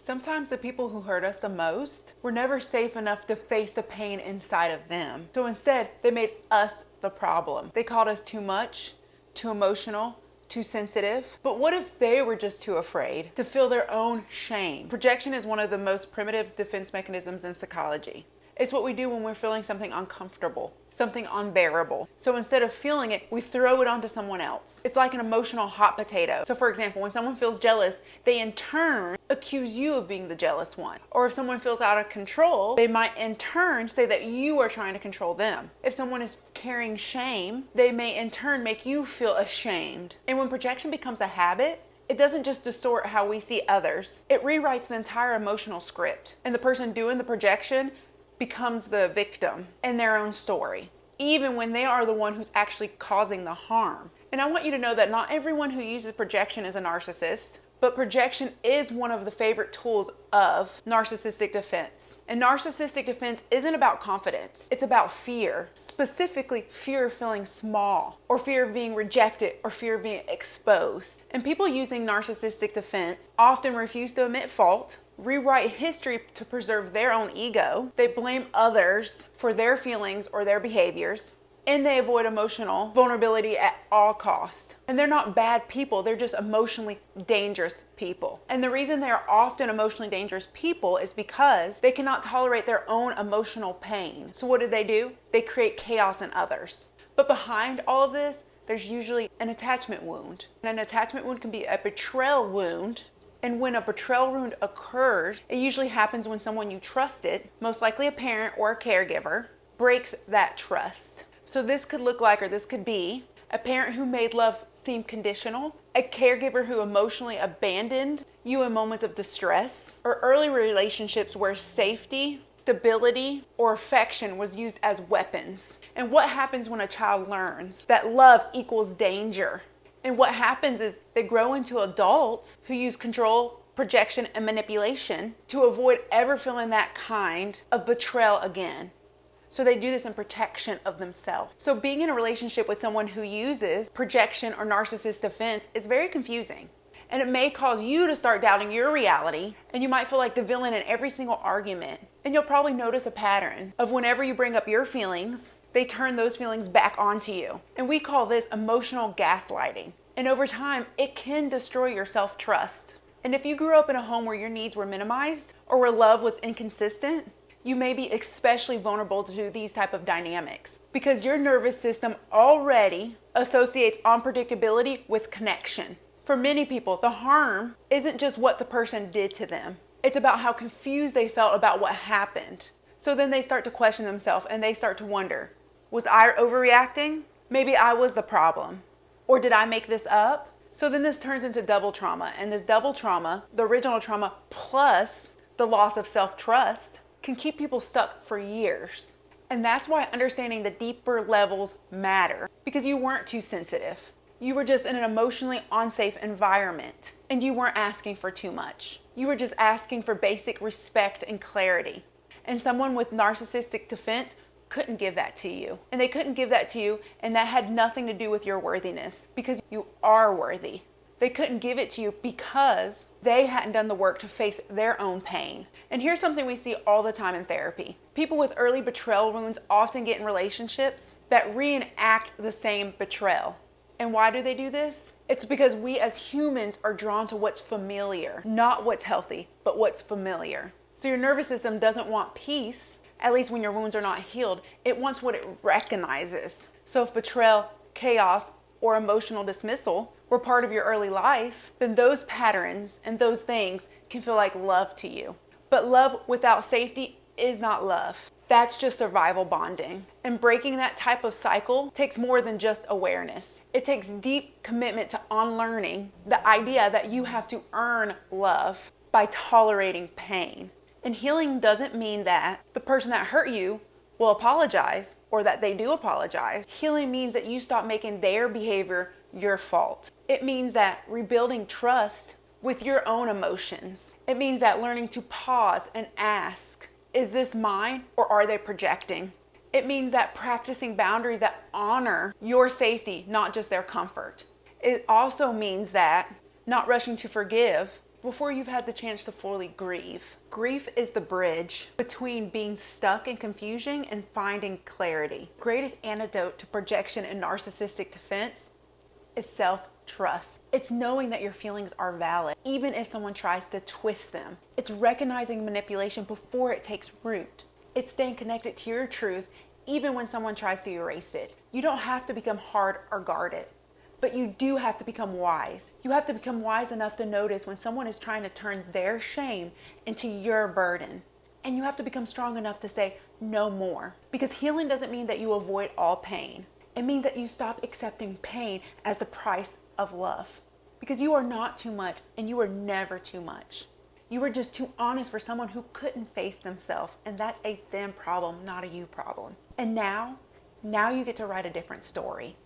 Sometimes the people who hurt us the most were never safe enough to face the pain inside of them. So instead, they made us the problem. They called us too much, too emotional, too sensitive. But what if they were just too afraid to feel their own shame? Projection is one of the most primitive defense mechanisms in psychology. It's what we do when we're feeling something uncomfortable, something unbearable. So instead of feeling it, we throw it onto someone else. It's like an emotional hot potato. So for example, when someone feels jealous, they in turn accuse you of being the jealous one. Or if someone feels out of control, they might in turn say that you are trying to control them. If someone is carrying shame, they may in turn make you feel ashamed. And when projection becomes a habit, it doesn't just distort how we see others. It rewrites the entire emotional script. And the person doing the projection becomes the victim in their own story, even when they are the one who's actually causing the harm. And I want you to know that not everyone who uses projection is a narcissist, but projection is one of the favorite tools of narcissistic defense. And narcissistic defense isn't about confidence. It's about fear, specifically fear of feeling small, or fear of being rejected, or fear of being exposed. And people using narcissistic defense often refuse to admit fault, rewrite history to preserve their own ego. They blame others for their feelings or their behaviors, and they avoid emotional vulnerability at all costs. And they're not bad people, they're just emotionally dangerous people. And the reason they're often emotionally dangerous people is because they cannot tolerate their own emotional pain. So what do? They create chaos in others. But behind all of this, there's usually an attachment wound. And an attachment wound can be a betrayal wound. And when a betrayal wound occurs, it usually happens when someone you trusted, most likely a parent or a caregiver, breaks that trust. So this could look like, or this could be, a parent who made love seem conditional, a caregiver who emotionally abandoned you in moments of distress, or early relationships where safety, stability, or affection was used as weapons. And what happens when a child learns that love equals danger? And what happens is they grow into adults who use control, projection, and manipulation to avoid ever feeling that kind of betrayal again. So they do this in protection of themselves. So being in a relationship with someone who uses projection or narcissist defense is very confusing. And it may cause you to start doubting your reality, and you might feel like the villain in every single argument. And you'll probably notice a pattern of whenever you bring up your feelings, they turn those feelings back onto you. And we call this emotional gaslighting. And over time, it can destroy your self-trust. And if you grew up in a home where your needs were minimized or where love was inconsistent, you may be especially vulnerable to these type of dynamics because your nervous system already associates unpredictability with connection. For many people, the harm isn't just what the person did to them. It's about how confused they felt about what happened. So then they start to question themselves and they start to wonder, was I overreacting? Maybe I was the problem. Or did I make this up? So then this turns into double trauma. And this double trauma, the original trauma plus the loss of self-trust, can keep people stuck for years. And that's why understanding the deeper levels matter, because you weren't too sensitive. You were just in an emotionally unsafe environment, and you weren't asking for too much. You were just asking for basic respect and clarity. And someone with narcissistic defense couldn't give that to you. And they couldn't give that to you, and that had nothing to do with your worthiness, because you are worthy. They couldn't give it to you because they hadn't done the work to face their own pain. And here's something we see all the time in therapy. People with early betrayal wounds often get in relationships that reenact the same betrayal. And why do they do this? It's because we as humans are drawn to what's familiar, not what's healthy, but what's familiar. So your nervous system doesn't want peace, at least when your wounds are not healed. It wants what it recognizes. So if betrayal, chaos, or emotional dismissal were part of your early life, then those patterns and those things can feel like love to you. But love without safety is not love. That's just survival bonding. And breaking that type of cycle takes more than just awareness. It takes deep commitment to unlearning the idea that you have to earn love by tolerating pain. And healing doesn't mean that the person that hurt you will apologize or that they do apologize. Healing means that you stop making their behavior your fault. It means that rebuilding trust with your own emotions. It means that learning to pause and ask, is this mine or are they projecting? It means that practicing boundaries that honor your safety, not just their comfort. It also means that not rushing to forgive before you've had the chance to fully grieve. Grief is the bridge between being stuck in confusion and finding clarity. Greatest antidote to projection and narcissistic defense is self-trust. It's knowing that your feelings are valid, even if someone tries to twist them. It's recognizing manipulation before it takes root. It's staying connected to your truth, even when someone tries to erase it. You don't have to become hard or guarded, but you do have to become wise. You have to become wise enough to notice when someone is trying to turn their shame into your burden. And you have to become strong enough to say no more. Because healing doesn't mean that you avoid all pain. It means that you stop accepting pain as the price of love. Because you are not too much, and you are never too much. You were just too honest for someone who couldn't face themselves, and that's a them problem, not a you problem. And now you get to write a different story.